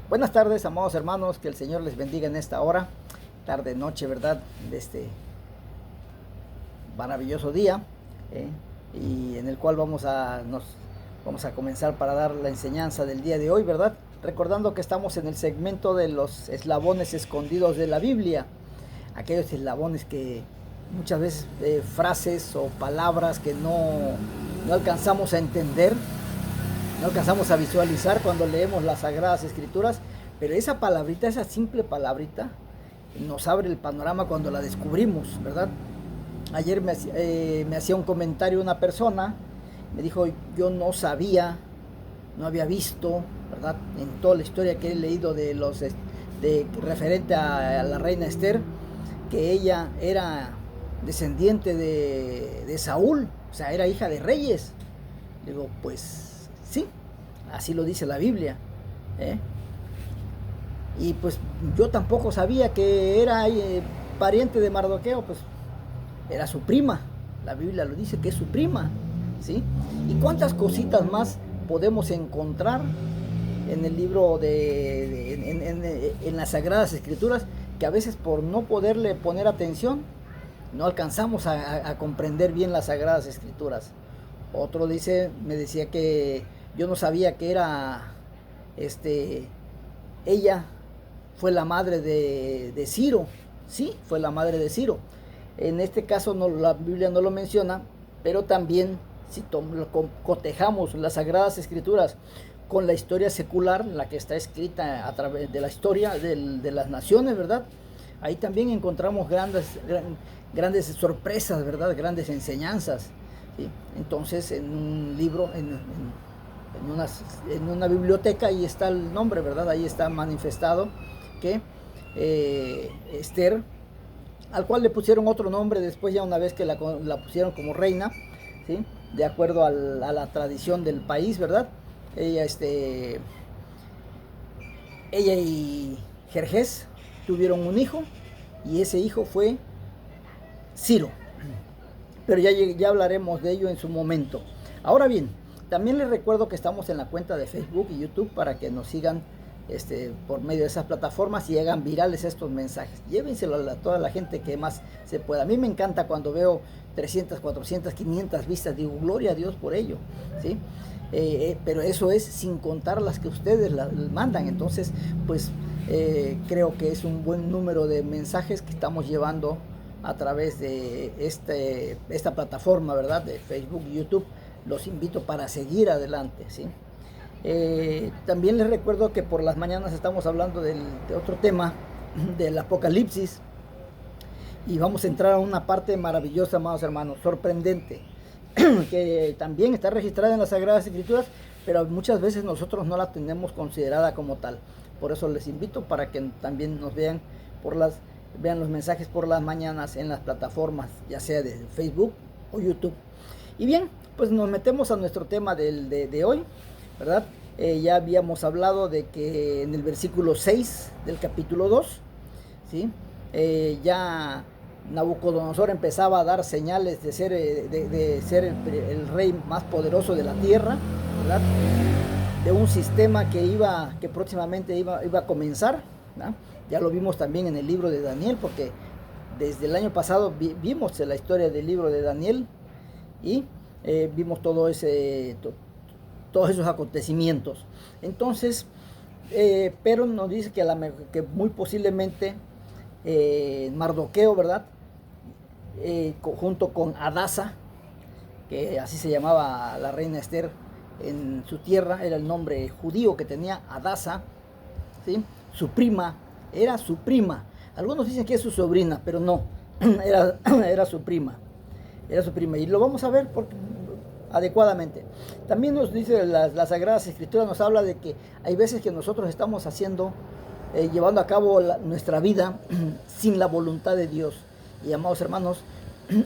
Buenas tardes, amados hermanos, que el Señor les bendiga en esta hora, tarde, noche, ¿verdad? De este maravilloso día, y en el cual vamos a comenzar para dar la enseñanza del día de hoy, ¿verdad? Recordando que estamos en el segmento de los eslabones escondidos de la Biblia, aquellos eslabones que muchas veces frases o palabras que no alcanzamos a entender, no alcanzamos a visualizar cuando leemos las Sagradas Escrituras, pero esa palabrita, esa simple palabrita, nos abre el panorama cuando la descubrimos, ¿verdad? Ayer me hacía un comentario una persona, me dijo, yo no sabía, no había visto, ¿verdad? En toda la historia que he leído referente a la reina Esther, que ella era descendiente de Saúl, o sea, era hija de reyes. Digo, pues sí, así lo dice la Biblia, y pues yo tampoco sabía que era pariente de Mardoqueo, pues era su prima. La Biblia lo dice que es su prima, ¿sí? Y cuántas cositas más podemos encontrar en el libro en las Sagradas Escrituras, que a veces por no poderle poner atención no alcanzamos a comprender bien las Sagradas Escrituras. Otro me decía que yo no sabía que era ella fue la madre de Ciro. Sí, fue la madre de Ciro. En este caso la Biblia no lo menciona, pero también si cotejamos las Sagradas Escrituras con la historia secular, la que está escrita a través de la historia de las naciones, ¿verdad? Ahí también encontramos grandes sorpresas, ¿verdad? Grandes enseñanzas, ¿sí? Entonces, en un libro, en una biblioteca, ahí está el nombre, ¿verdad? Ahí está manifestado que Esther, al cual le pusieron otro nombre después, ya una vez que la pusieron como reina, ¿sí? De acuerdo a la tradición del país, ¿verdad? Ella y Jerjes tuvieron un hijo, y ese hijo fue Ciro, pero ya hablaremos de ello en su momento. Ahora bien, también les recuerdo que estamos en la cuenta de Facebook y YouTube para que nos sigan por medio de esas plataformas y hagan virales estos mensajes. Llévenselo a toda la gente que más se pueda. A mí me encanta cuando veo 300, 400, 500 vistas. Digo, gloria a Dios por ello, ¿sí? Pero eso es sin contar las que ustedes mandan. Entonces, pues creo que es un buen número de mensajes que estamos llevando a través de esta plataforma, ¿verdad? De Facebook y YouTube. Los invito para seguir adelante, ¿sí? También les recuerdo que por las mañanas estamos hablando de otro tema, del Apocalipsis, y vamos a entrar a una parte maravillosa, amados hermanos, sorprendente, que también está registrada en las Sagradas Escrituras, pero muchas veces nosotros no la tenemos considerada como tal. Por eso les invito para que también nos vean los mensajes por las mañanas en las plataformas, ya sea de Facebook o YouTube. Y bien, pues nos metemos a nuestro tema de hoy, ¿verdad? Ya habíamos hablado de que en el versículo 6 del capítulo 2, ¿sí? Ya Nabucodonosor empezaba a dar señales de ser el rey más poderoso de la tierra, ¿verdad? De un sistema que próximamente iba a comenzar, ¿verdad? Ya lo vimos también en el libro de Daniel, porque desde el año pasado vimos la historia del libro de Daniel, y vimos todos esos acontecimientos. Entonces, pero nos dice que muy posiblemente Mardoqueo, ¿verdad? Junto con Adasa, que así se llamaba la reina Esther en su tierra, era el nombre judío que tenía Adasa, ¿sí? Su prima, era su prima. Algunos dicen que es su sobrina, pero no, era su prima. Era su prima, y lo vamos a ver adecuadamente. También nos dice las Sagradas Escrituras, nos habla de que hay veces que nosotros estamos llevando a cabo nuestra vida sin la voluntad de Dios. Y amados hermanos,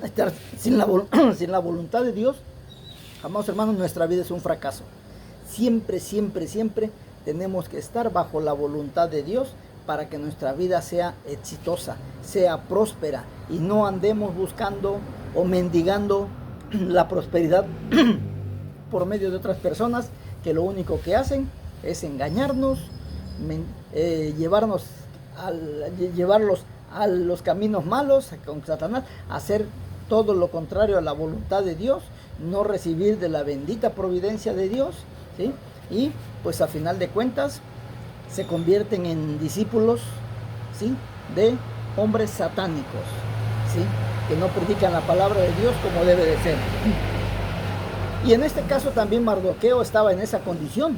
estar sin la voluntad de Dios, amados hermanos, nuestra vida es un fracaso. Siempre, siempre, siempre tenemos que estar bajo la voluntad de Dios para que nuestra vida sea exitosa, sea próspera, y no andemos buscando o mendigando la prosperidad por medio de otras personas que lo único que hacen es engañarnos, llevarlos a los caminos malos con Satanás, hacer todo lo contrario a la voluntad de Dios, no recibir de la bendita providencia de Dios, ¿sí? Y pues a final de cuentas se convierten en discípulos, ¿sí?, de hombres satánicos, ¿sí?, que no predican la palabra de Dios como debe de ser. Y en este caso también Mardoqueo estaba en esa condición,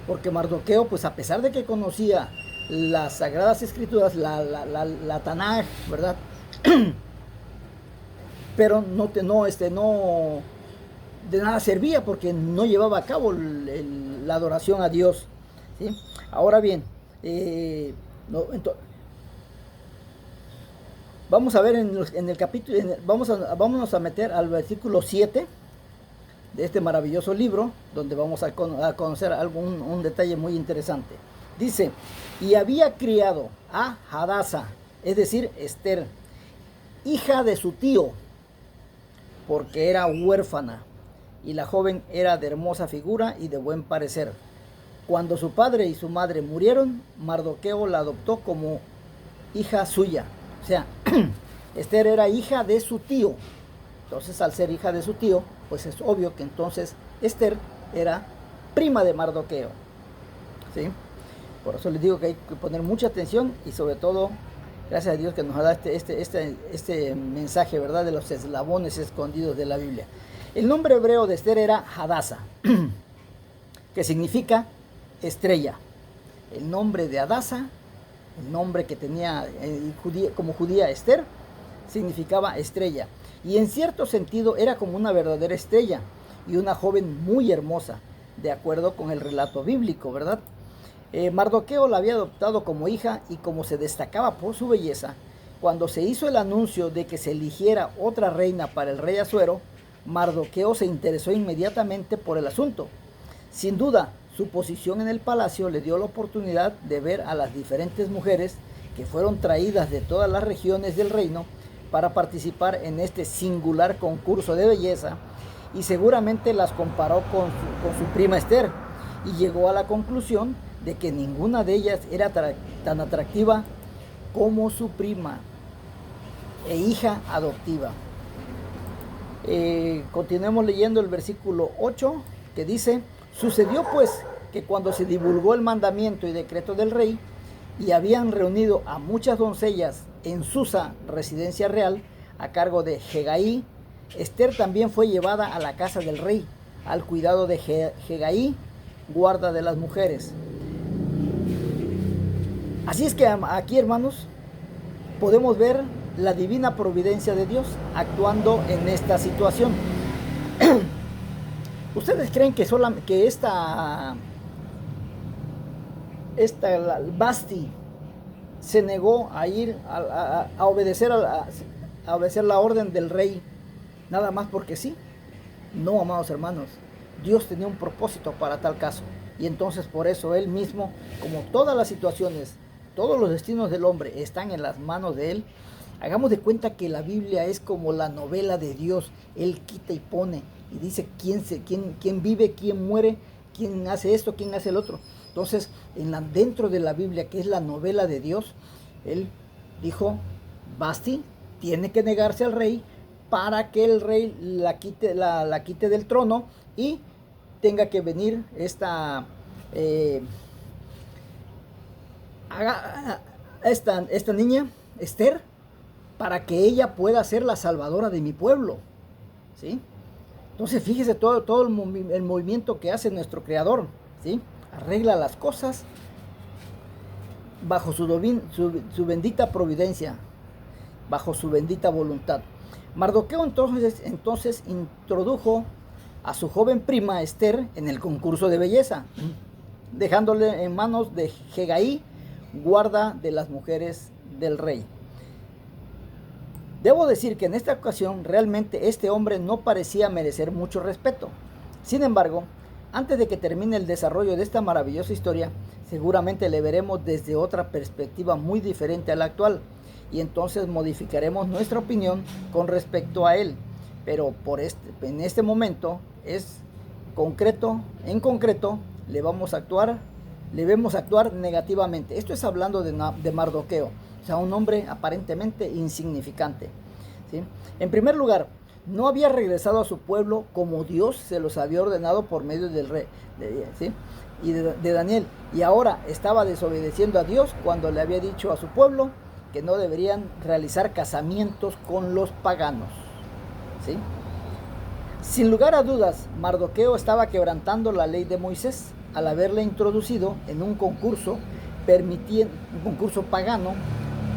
porque Mardoqueo, pues a pesar de que conocía las Sagradas Escrituras, la Tanaj, ¿verdad? Pero no de nada servía, porque no llevaba a cabo la adoración a Dios, ¿sí? Ahora bien, vamos a ver en el capítulo, vámonos a meter al versículo 7 de este maravilloso libro, donde vamos a conocer un detalle muy interesante. Dice: y había criado a Hadasa, es decir, Esther, hija de su tío, porque era huérfana, y la joven era de hermosa figura y de buen parecer. Cuando su padre y su madre murieron, Mardoqueo la adoptó como hija suya. O sea, Esther era hija de su tío. Entonces, al ser hija de su tío, pues es obvio que entonces Esther era prima de Mardoqueo, ¿sí? Por eso les digo que hay que poner mucha atención, y sobre todo, gracias a Dios que nos da este mensaje, ¿verdad?, de los eslabones escondidos de la Biblia. El nombre hebreo de Esther era Hadasa, que significa estrella. El nombre de Hadasa, el nombre que tenía como judía Esther, significaba estrella. Y en cierto sentido era como una verdadera estrella y una joven muy hermosa, de acuerdo con el relato bíblico, ¿verdad? Mardoqueo la había adoptado como hija, y como se destacaba por su belleza, cuando se hizo el anuncio de que se eligiera otra reina para el rey Asuero, Mardoqueo se interesó inmediatamente por el asunto. Sin duda, su posición en el palacio le dio la oportunidad de ver a las diferentes mujeres que fueron traídas de todas las regiones del reino para participar en este singular concurso de belleza, y seguramente las comparó con su prima Esther, y llegó a la conclusión de que ninguna de ellas era tan atractiva como su prima e hija adoptiva. Continuemos leyendo el versículo 8, que dice: sucedió pues que cuando se divulgó el mandamiento y decreto del rey, y habían reunido a muchas doncellas en Susa, residencia real, a cargo de Hegai, Esther también fue llevada a la casa del rey, al cuidado de Hegai, guarda de las mujeres. Así es que aquí, hermanos, podemos ver la divina providencia de Dios actuando en esta situación. ¿Ustedes creen que esta Vasti se negó a ir a obedecer a obedecer la orden del rey nada más porque sí? No, amados hermanos, Dios tenía un propósito para tal caso, y entonces por eso Él mismo, como todas las situaciones, todos los destinos del hombre están en las manos de Él. Hagamos de cuenta que la Biblia es como la novela de Dios. Él quita y pone y dice quién vive, quién muere, quién hace esto, quién hace el otro. Entonces, dentro de la Biblia, que es la novela de Dios, Él dijo: Vasti tiene que negarse al rey para que el rey la quite del trono, y tenga que venir esta niña, Esther, para que ella pueda ser la salvadora de mi pueblo, ¿sí? Entonces, fíjese todo el movimiento que hace nuestro Creador, ¿sí? Arregla las cosas bajo su bendita providencia, bajo su bendita voluntad. Mardoqueo entonces introdujo a su joven prima Esther en el concurso de belleza, dejándole en manos de Hegai, guarda de las mujeres del rey. Debo decir que en esta ocasión realmente este hombre no parecía merecer mucho respeto. Sin embargo, antes de que termine el desarrollo de esta maravillosa historia, seguramente le veremos desde otra perspectiva muy diferente a la actual, y entonces modificaremos nuestra opinión con respecto a él. Pero en este momento en concreto le vamos a actuar le vemos actuar negativamente. Esto es hablando de Mardoqueo, o sea, un hombre aparentemente insignificante, ¿sí? En primer lugar, no había regresado a su pueblo como Dios se los había ordenado por medio del rey, ¿sí? Y de Daniel, y ahora estaba desobedeciendo a Dios cuando le había dicho a su pueblo que no deberían realizar casamientos con los paganos, ¿sí? Sin lugar a dudas, Mardoqueo estaba quebrantando la ley de Moisés al haberle introducido en un concurso, un concurso pagano,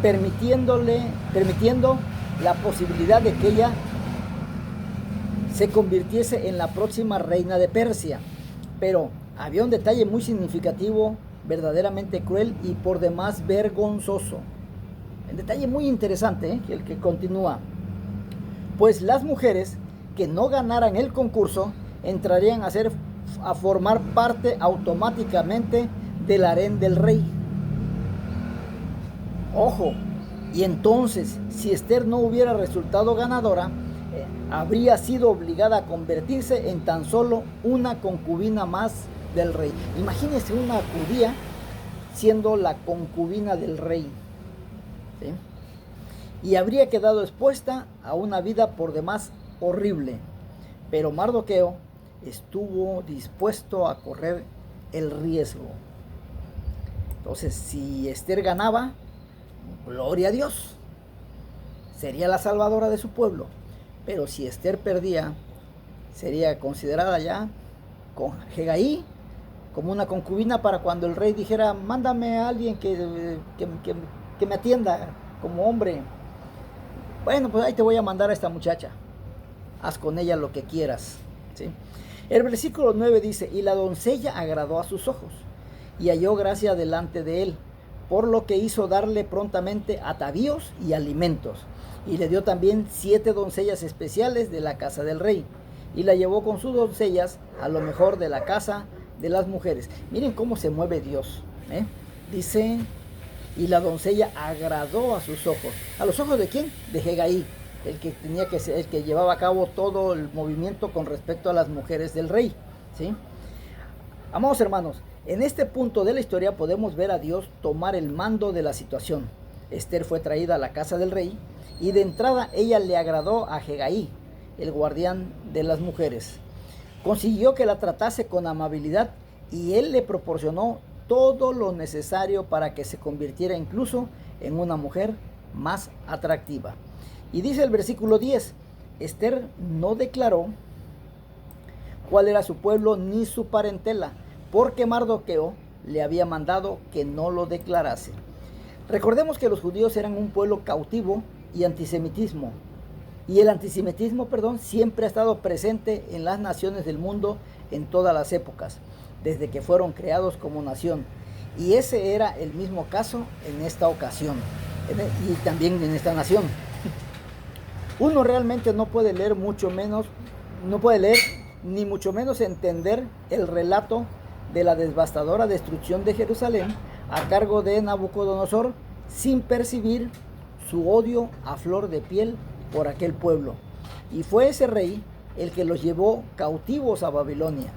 permitiendo la posibilidad de que ella se convirtiese en la próxima reina de Persia. Pero había un detalle muy significativo, verdaderamente cruel y por demás vergonzoso. Un detalle muy interesante, el que continúa. Pues las mujeres que no ganaran el concurso entrarían a formar parte automáticamente del harén del rey. Ojo, y entonces, si Esther no hubiera resultado ganadora, habría sido obligada a convertirse en tan solo una concubina más del rey. Imagínense una judía siendo la concubina del rey, ¿sí? Y habría quedado expuesta a una vida por demás horrible. Pero Mardoqueo estuvo dispuesto a correr el riesgo. Entonces, si Esther ganaba, gloria a Dios, sería la salvadora de su pueblo. Pero si Esther perdía, sería considerada ya con Hegai como una concubina para cuando el rey dijera: mándame a alguien que me atienda como hombre. Bueno, pues ahí te voy a mandar a esta muchacha, haz con ella lo que quieras, ¿sí? El versículo 9 dice: y la doncella agradó a sus ojos y halló gracia delante de él, por lo que hizo darle prontamente atavíos y alimentos, y le dio también 7 doncellas especiales de la casa del rey, y la llevó con sus doncellas a lo mejor de la casa de las mujeres. Miren cómo se mueve Dios, ¿eh? Dice: y la doncella agradó a sus ojos. ¿A los ojos de quién? De Hegai, el que tenía que ser, el que llevaba a cabo todo el movimiento con respecto a las mujeres del rey, ¿sí? Amados hermanos, en este punto de la historia podemos ver a Dios tomar el mando de la situación. Esther fue traída a la casa del rey y de entrada ella le agradó a Hegai, el guardián de las mujeres. Consiguió que la tratase con amabilidad y él le proporcionó todo lo necesario para que se convirtiera incluso en una mujer más atractiva. Y dice el versículo 10, Esther no declaró cuál era su pueblo ni su parentela, porque Mardoqueo le había mandado que no lo declarase. Recordemos que los judíos eran un pueblo cautivo y el antisemitismo, siempre ha estado presente en las naciones del mundo en todas las épocas, desde que fueron creados como nación. Y ese era el mismo caso en esta ocasión, y también en esta nación. Uno realmente no puede leer ni mucho menos entender el relato de la devastadora destrucción de Jerusalén a cargo de Nabucodonosor sin percibir su odio a flor de piel por aquel pueblo. Y fue ese rey el que los llevó cautivos a Babilonia,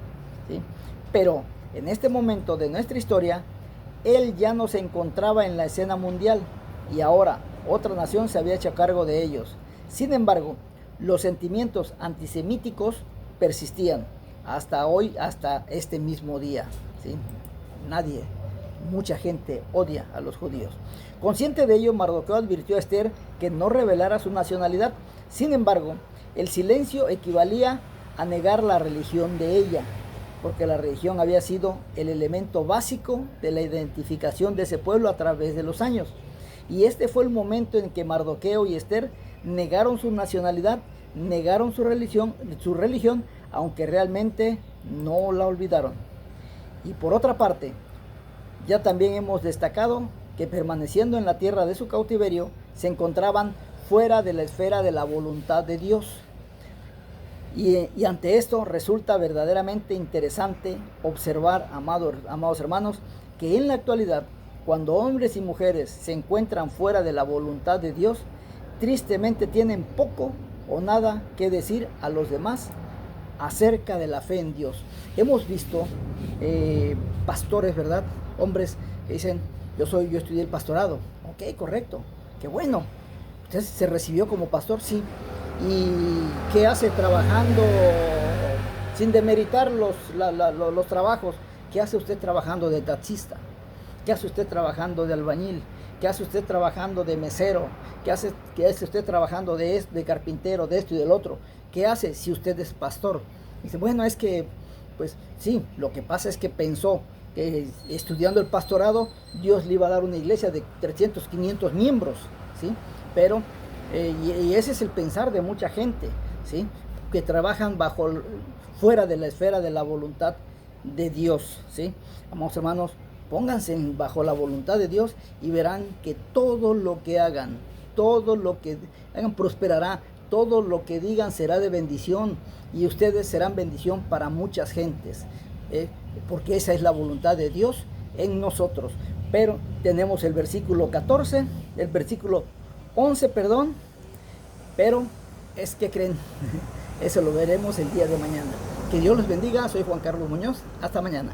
¿sí? Pero en este momento de nuestra historia, él ya no se encontraba en la escena mundial y ahora otra nación se había hecho cargo de ellos. Sin embargo, los sentimientos antisemíticos persistían hasta hoy, hasta este mismo día, ¿sí? Mucha gente odia a los judíos. Consciente de ello, Mardoqueo advirtió a Esther que no revelara su nacionalidad. Sin embargo, el silencio equivalía a negar la religión de ella, porque la religión había sido el elemento básico de la identificación de ese pueblo a través de los años. Y este fue el momento en que Mardoqueo y Esther negaron su nacionalidad, negaron su religión, aunque realmente no la olvidaron. Y por otra parte, ya también hemos destacado que permaneciendo en la tierra de su cautiverio, se encontraban fuera de la esfera de la voluntad de Dios. Y ante esto resulta verdaderamente interesante observar, amados hermanos, que en la actualidad, cuando hombres y mujeres se encuentran fuera de la voluntad de Dios, tristemente tienen poco o nada que decir a los demás acerca de la fe en Dios. Hemos visto pastores, ¿verdad? Hombres que dicen, yo estudié el pastorado. Ok, correcto, qué bueno. ¿Usted se recibió como pastor? Sí. ¿Y qué hace trabajando, sin demeritar los trabajos? ¿Qué hace usted trabajando de taxista? ¿Qué hace usted trabajando de albañil? ¿Qué hace usted trabajando de mesero? ¿Qué hace usted trabajando de carpintero, de esto y del otro? ¿Qué hace si usted es pastor? Dice, bueno, es que, pues sí, lo que pasa es que pensó que estudiando el pastorado, Dios le iba a dar una iglesia de 300, 500 miembros, ¿sí? Pero, y ese es el pensar de mucha gente, ¿sí? Que trabajan fuera de la esfera de la voluntad de Dios, ¿sí? Amados hermanos, pónganse bajo la voluntad de Dios y verán que todo lo que hagan prosperará, todo lo que digan será de bendición y ustedes serán bendición para muchas gentes, porque esa es la voluntad de Dios en nosotros. Pero tenemos el versículo 14, el versículo 11, perdón, pero es que creen, eso lo veremos el día de mañana. Que Dios los bendiga, soy Juan Carlos Muñoz, hasta mañana.